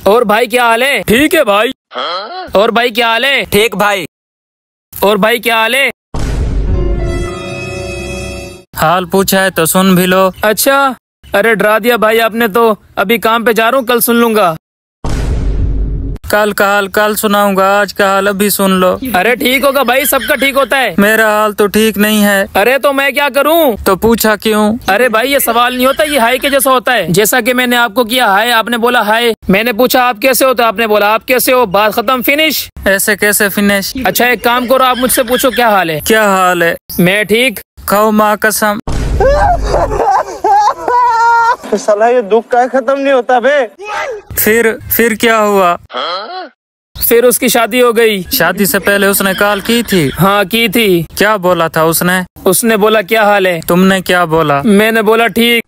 और भाई क्या हाल है? ठीक है भाई। और भाई क्या हाल है? ठीक भाई। और भाई क्या हाल है? हाल पूछा है तो सुन भी लो। अच्छा, अरे डरा दिया भाई आपने तो। अभी काम पे जा रहा हूँ, कल सुन लूंगा। कल का हाल कल सुनाऊंगा, आज का हाल अभी सुन लो। अरे ठीक होगा भाई, सबका ठीक होता है। मेरा हाल तो ठीक नहीं है। अरे तो मैं क्या करूं? तो पूछा क्यों? अरे भाई ये सवाल नहीं होता, ये हाय के जैसा होता है। जैसा कि मैंने आपको किया हाय, आपने बोला हाय। मैंने पूछा आप कैसे हो तो आपने बोला आप कैसे हो। बात खत्म, फिनिश। ऐसे कैसे फिनिश? अच्छा एक काम करो, आप मुझसे पूछो क्या हाल है। क्या हाल है? मैं ठीक। खाओ माँ कसम। साला ये दुख का खत्म नहीं होता बे। फिर क्या हुआ? फिर उसकी शादी हो गई। शादी से पहले उसने कॉल की थी? हाँ की थी। क्या बोला था उसने? उसने बोला क्या हाल है। तुमने क्या बोला? मैंने बोला ठीक।